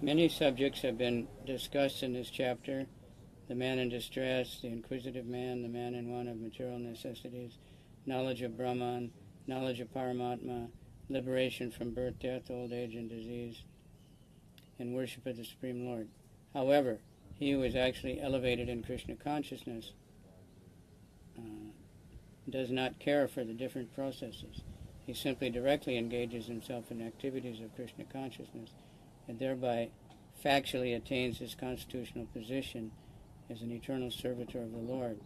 Many subjects have been discussed in this chapter: the man in distress, the inquisitive man, the man in want of material necessities, knowledge of Brahman, knowledge of Paramatma, liberation from birth, death, old age, and disease, and worship of the Supreme Lord. However, he who is actually elevated in Krishna consciousness does not care for the different processes. He simply directly engages himself in activities of Krishna consciousness and thereby factually attains his constitutional position as an eternal servitor of the Lord.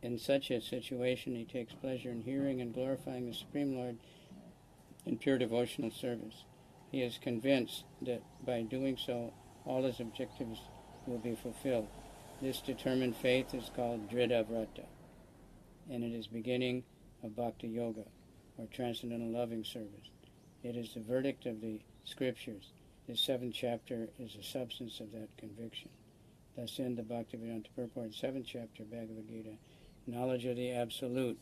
In such a situation, he takes pleasure in hearing and glorifying the Supreme Lord in pure devotional service. He is convinced that by doing so, all his objectives will be fulfilled. This determined faith is called Dhrida Vrata, and it is beginning of Bhakti Yoga, or transcendental loving service. It is the verdict of the scriptures. This 7th chapter is the substance of that conviction. Thus end the Bhaktivedanta Purport, 7th chapter, Bhagavad Gita, knowledge of the Absolute.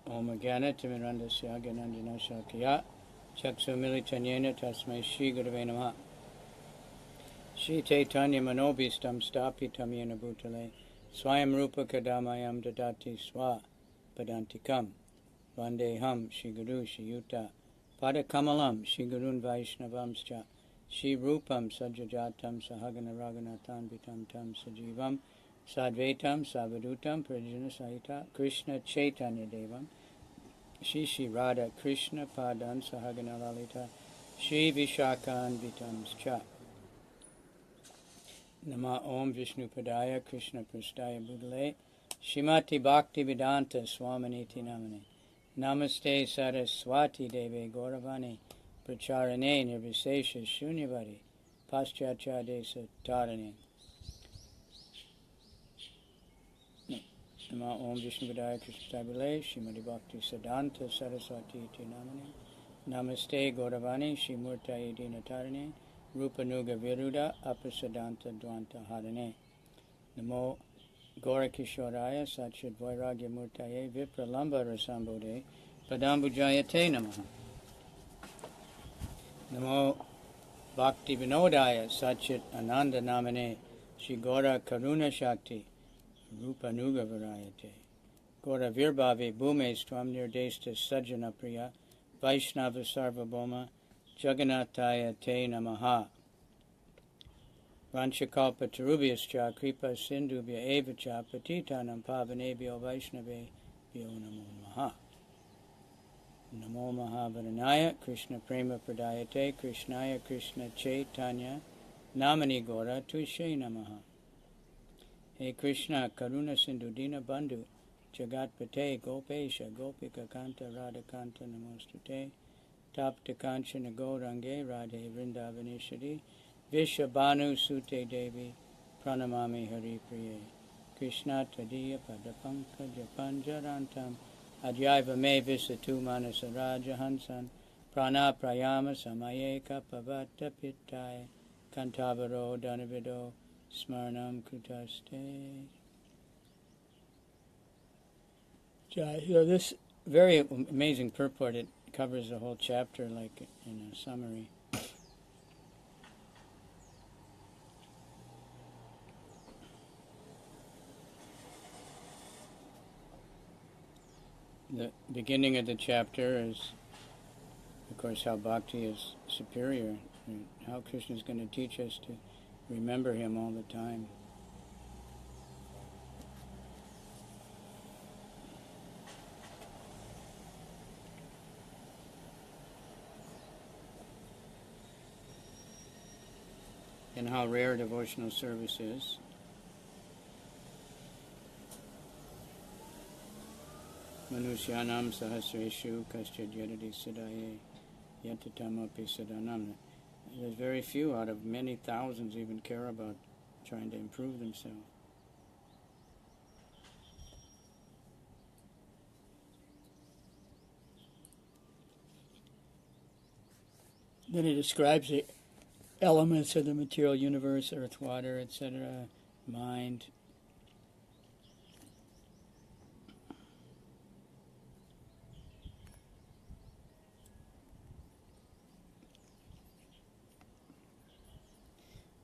Om Agana Timirandasya Ganandina Shakya Chaksumilitanyena Tasmai Shri Gurave Namaha. Shri Chaitanya Manobhistam Stapitam Yena Bhutale Swayam Rupa Kadamayam Dadati Swa Padantikam Vandeham Shri Guru Shri Yuta Padakamalam Shri Gurun Vaishnavamscha Shri Rupam Sajajatam Sahagana Raghunathan Vitam Tam Sajivam Sadvaitam Savadutam Prajana Sahita Krishna Chaitanya Devam Shri Shri Radha Krishna Padan Sahagana Lalita Shri Vishakan Vitamscha Nama Om Vishnu Padaya Krishna Prastaya Budale Shrimati Bhakti Vedanta Swaminiti Namane Namaste Saraswati Deve Gauravani Pracharane Nirvisesha Shunyavadi Paschatya Desa Tarane Nama Om Vishnu Padaya Krishna Prastaya Shrimati Bhakti Siddhanta Saraswati Iti Namane Namaste Gauravani Shrimurta Dina Tarane Rupanuga Viruda Apasadanta Dvanta Harane Namo Gorakishoraya Satchid Vairagya Murtaye Vipralamba Rasambode Padambujayate Namaha Namo Bhakti Vinodaya Satchit Ananda Namane Shri Gora Karuna Shakti Rupanuga Varayate Gora Virbhave Bhume Stvam Nirdesta Sajjana Priya Vaishnava Sarvabhoma Jagannataya Te Namaha Vanchakalpa Tarubhyascha Kripa Sindhubhya Evacha Patitanam Pavanebhyo Vaishnave Vyo Namo Namaha Namo Mahavaranaya Krishna Prema Pradayate Krishnaya Krishna Chaitanya Namani Gora Tushe Namaha He Krishna Karuna Sindhu Dina Bandhu Jagatpate Gopesha Gopika Kanta Radhakanta Namostute Tapta Kanchana Gaurange Radhe Vrindavaneshwari Vishabhanu Sute Devi Pranamami Hari Priye Krishna Tadiya Padapankaja Panjarantam Adhyaiva Me Visatu Manasa Raja Hansan Prana Prayama Samaye Kapavata Pittaya Kantavaro Dhanavido Smarnam Kutaste. This very amazing purport, it covers the whole chapter like in a summary. The beginning of the chapter is, of course, how bhakti is superior, and how Krishna is going to teach us to remember him all the time. And how rare devotional service is. Manushyanam sahasreshu kaschid yadadi siddhaye yattatamapi siddhanam. There's very few out of many thousands even care about trying to improve themselves. Then he describes the elements of the material universe, earth, water, etc., mind.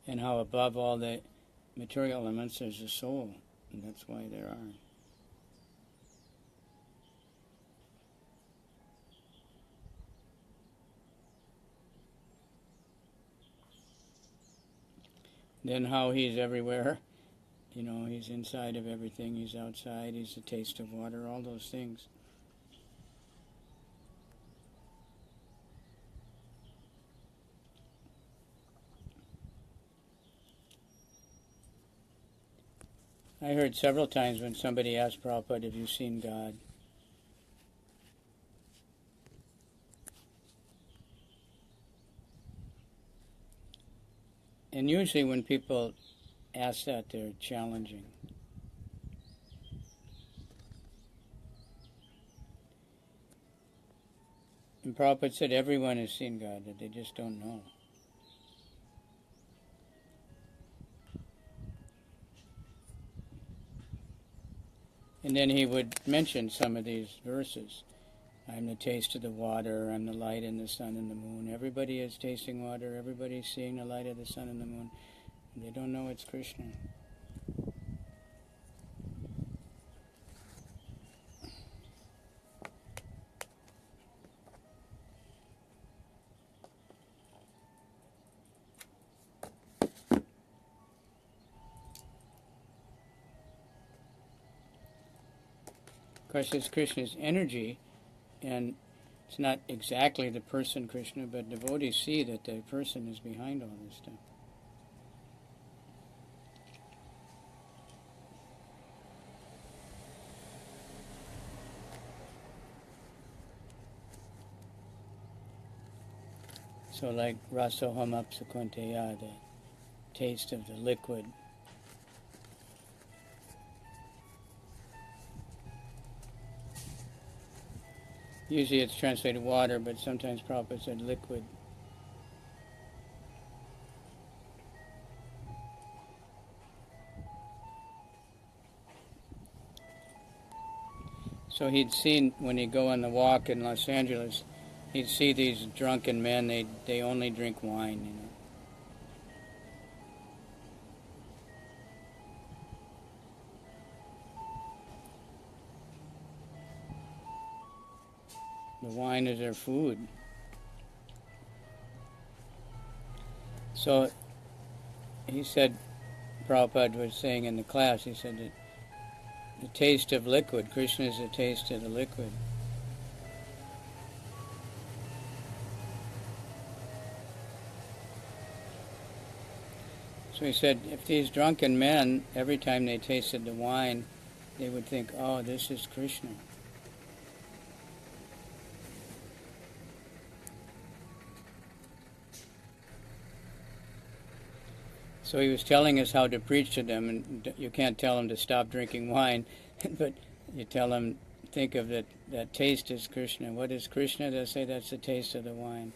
And how above all the material elements there's a soul, and that's why there are. Then how he's everywhere. You know, he's inside of everything, he's outside, he's the taste of water, all those things. I heard several times when somebody asked Prabhupada, have you seen God? And usually when people ask that, they're challenging. And Prabhupada said everyone has seen God, that they just don't know. And then he would mention some of these verses. I'm the taste of the water, I'm the light in the sun and the moon. Everybody is tasting water, everybody's seeing the light of the sun and the moon. And they don't know it's Krishna. Of course, it's Krishna's energy, and it's not exactly the person Krishna, but devotees see that the person is behind all this stuff. So like rasoham apsakonteya, the taste of the liquid. Usually it's translated water, but sometimes Prabhupada said liquid. So he'd seen, when he'd go on the walk in Los Angeles, he'd see these drunken men, they only drink wine, you know. The wine is their food. So he said, Prabhupada was saying in the class, he said that the taste of liquid, Krishna is the taste of the liquid. So he said, if these drunken men, every time they tasted the wine, they would think, oh, this is Krishna. So he was telling us how to preach to them, and you can't tell them to stop drinking wine, but you tell them, think of that taste is Krishna. What is Krishna? They'll say that's the taste of the wine.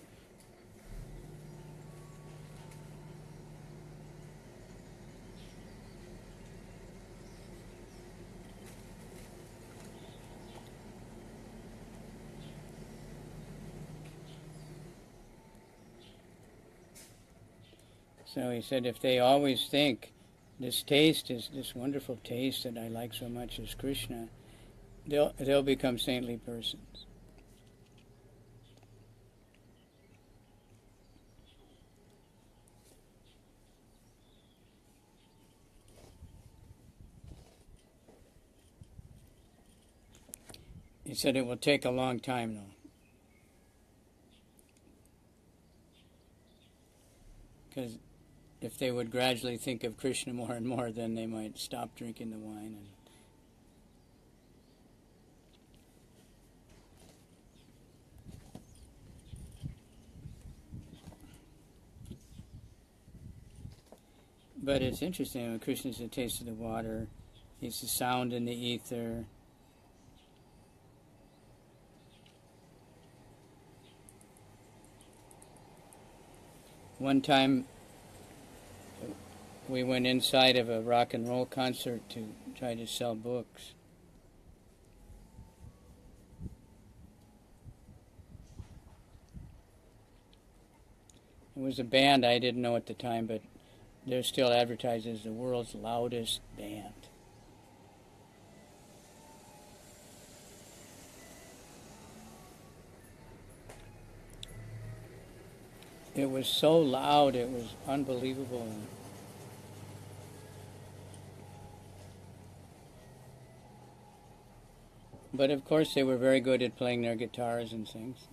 So he said if they always think this taste is this wonderful taste that I like so much is Krishna, they'll become saintly persons. He said it will take a long time, though. Because if they would gradually think of Krishna more and more, then they might stop drinking the wine. But it's interesting, when Krishna is the taste of the water, he's the sound in the ether. One time, we went inside of a rock and roll concert to try to sell books. It was a band I didn't know at the time, but they're still advertised as the world's loudest band. It was so loud, it was unbelievable. But of course they were very good at playing their guitars and things.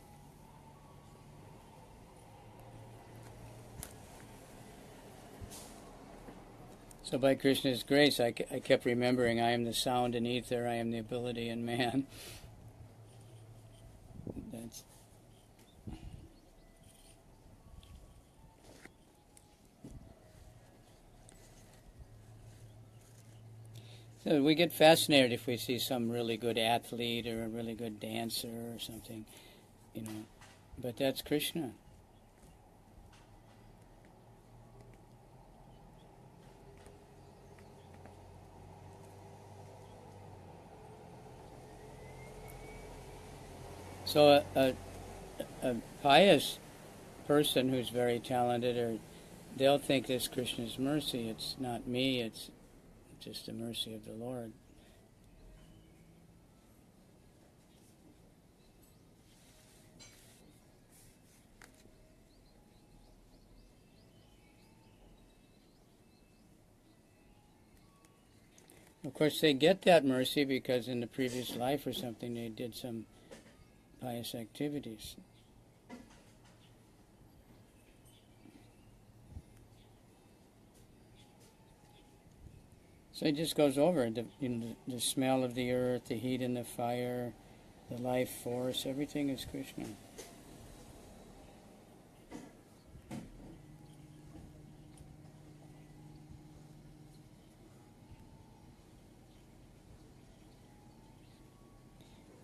So by Krishna's grace, I kept remembering, I am the sound in ether, I am the ability in man. That's... So we get fascinated if we see some really good athlete or a really good dancer or something, But that's Krishna. So a pious person who's very talented, they'll think this Krishna's mercy. It's not me, it's just the mercy of the Lord. Of course, they get that mercy because in the previous life or something they did some pious activities. So it just goes over the smell of the earth, the heat and the fire, the life force, everything is Krishna.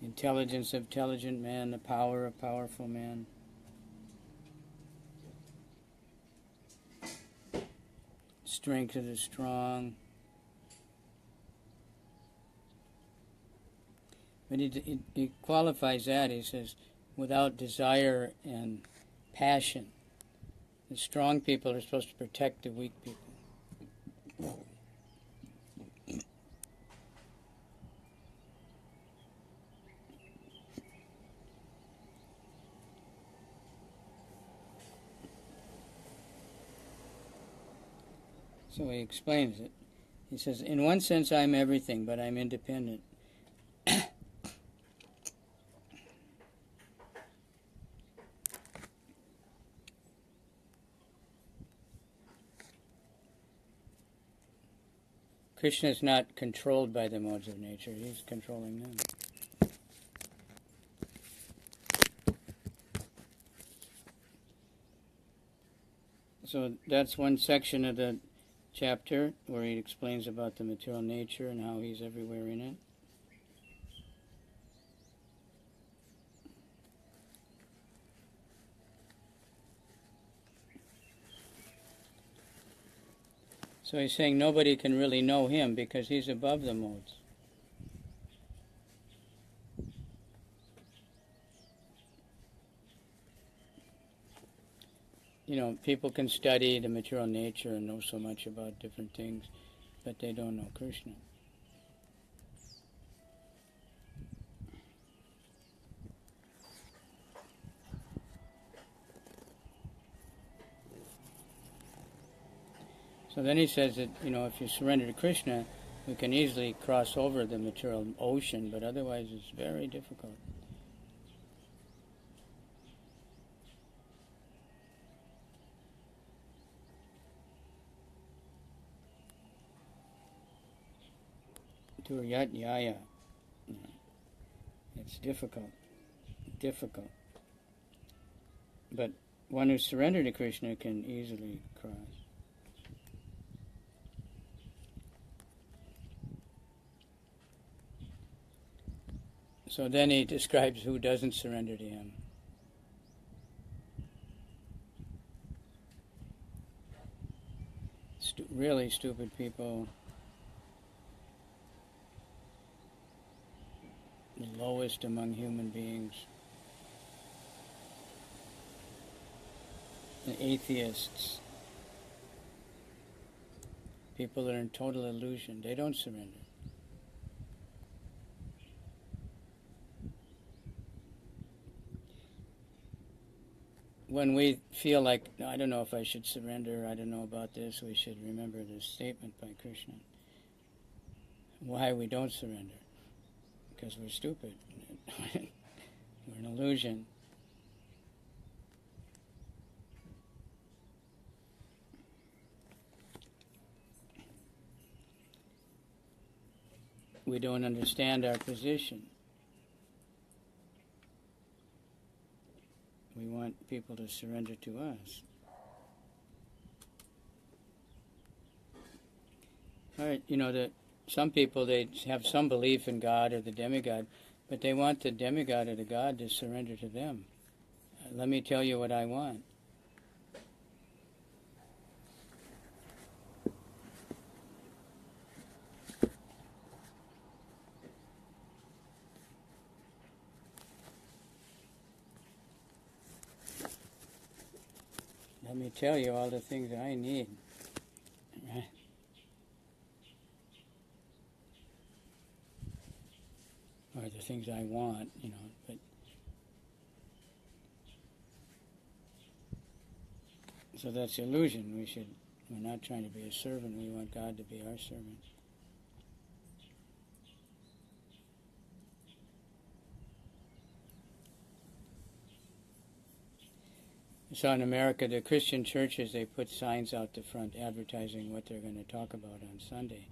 Intelligence of intelligent man, the power of powerful man. Strength of the strong. But he qualifies that, he says, without desire and passion. The strong people are supposed to protect the weak people. So he explains it. He says, in one sense I'm everything, but I'm independent. Krishna is not controlled by the modes of nature, he's controlling them. So that's one section of the chapter where he explains about the material nature and how he's everywhere in it. So he's saying nobody can really know him because he's above the modes. People can study the material nature and know so much about different things, but they don't know Krishna. So then he says that, if you surrender to Krishna, we can easily cross over the material ocean, but otherwise it's very difficult. Duryat Yaya. It's difficult. But one who's surrendered to Krishna can easily cross. So then he describes who doesn't surrender to him. Really stupid people, the lowest among human beings, the atheists, people that are in total illusion, they don't surrender. When we feel like, I don't know if I should surrender, I don't know about this, we should remember this statement by Krishna. Why we don't surrender? Because we're stupid. We're an illusion. We don't understand our position. We want people to surrender to us. All right, that some people, they have some belief in God or the demigod, but they want the demigod or the God to surrender to them. Let me tell you what I want. Let me tell you all the things I need. Right? Or the things I want, but so that's illusion. We're not trying to be a servant, we want God to be our servant. So in America, the Christian churches, they put signs out the front advertising what they're going to talk about on Sunday.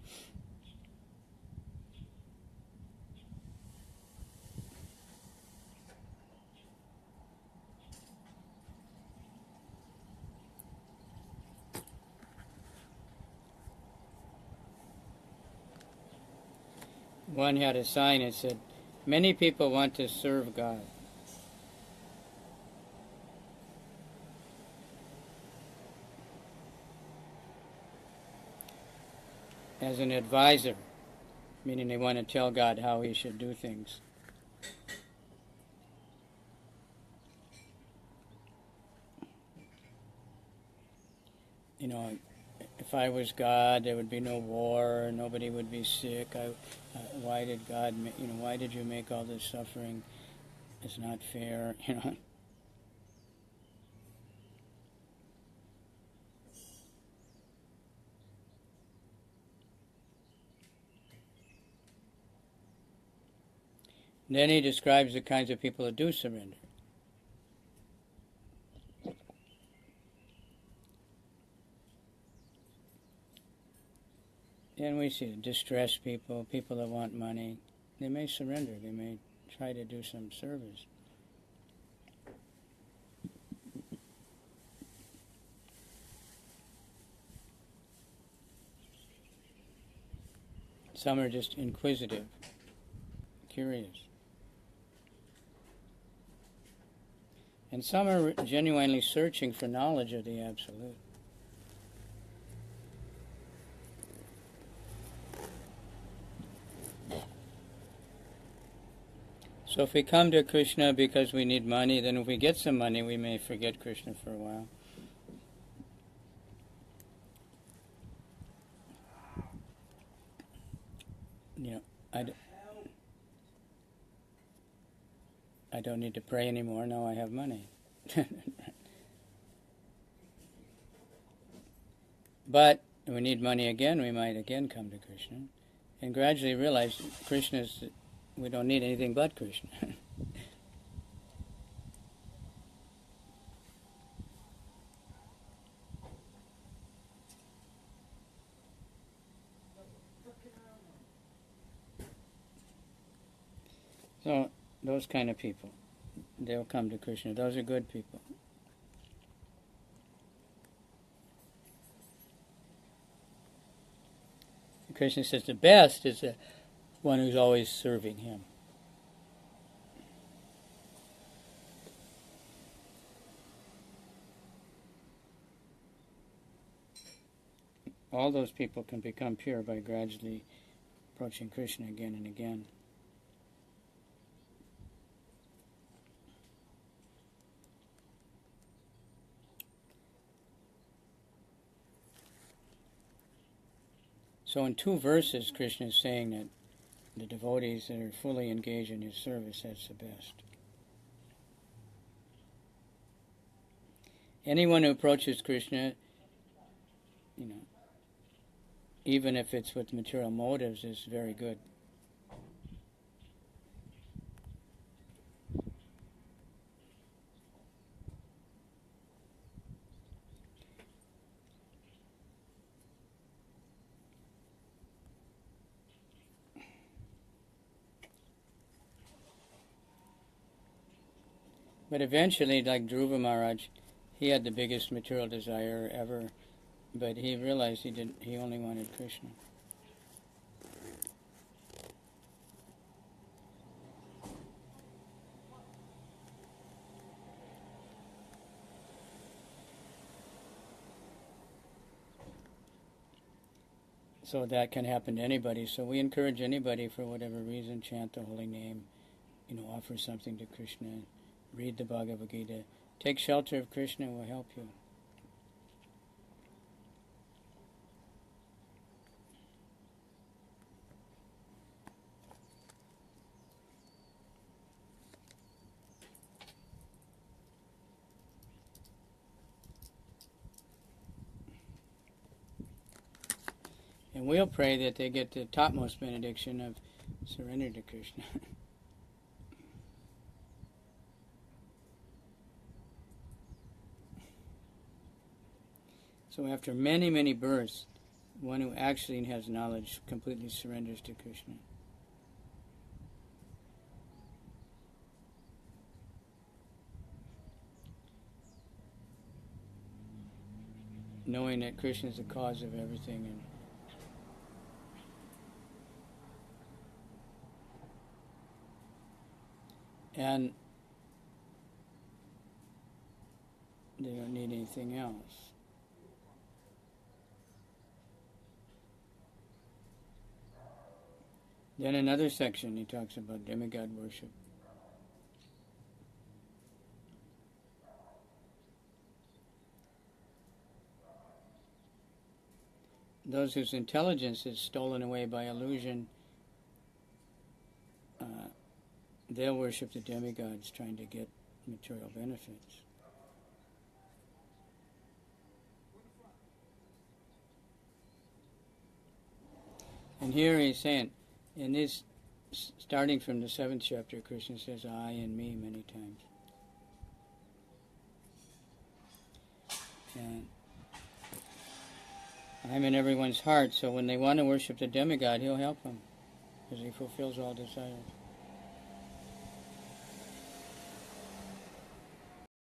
One had a sign that said, "Many people want to serve God. As an advisor," meaning they want to tell God how he should do things. If I was God, there would be no war, nobody would be sick. Why did God, why did you make all this suffering? It's not fair, Then he describes the kinds of people that do surrender. And we see distressed people, people that want money. They may surrender. They may try to do some service. Some are just inquisitive, curious. And some are genuinely searching for knowledge of the Absolute. So if we come to Krishna because we need money, then if we get some money, we may forget Krishna for a while. I don't need to pray anymore, now I have money. But we need money again, we might again come to Krishna. And gradually realize we don't need anything but Krishna. So, those kind of people, they'll come to Krishna. Those are good people. Krishna says the best is the one who's always serving him. All those people can become pure by gradually approaching Krishna again and again. So in 2 verses, Krishna is saying that the devotees that are fully engaged in his service, that's the best. Anyone who approaches Krishna, even if it's with material motives, is very good. But eventually, like Dhruva Maharaj, he had the biggest material desire ever, but he realized he only wanted Krishna. So that can happen to anybody. So we encourage anybody, for whatever reason, chant the holy name, offer something to Krishna, read the Bhagavad Gita. Take shelter of Krishna, will help you. And we'll pray that they get the topmost benediction of surrender to Krishna. So after many, many births, one who actually has knowledge completely surrenders to Krishna. Knowing that Krishna is the cause of everything. And they don't need anything else. Then another section he talks about demigod worship. Those whose intelligence is stolen away by illusion, they'll worship the demigods trying to get material benefits. And here he's saying, in this, starting from the 7th chapter, Krishna says, I and me many times. And I'm in everyone's heart, so when they want to worship the demigod, he'll help them, because he fulfills all desires.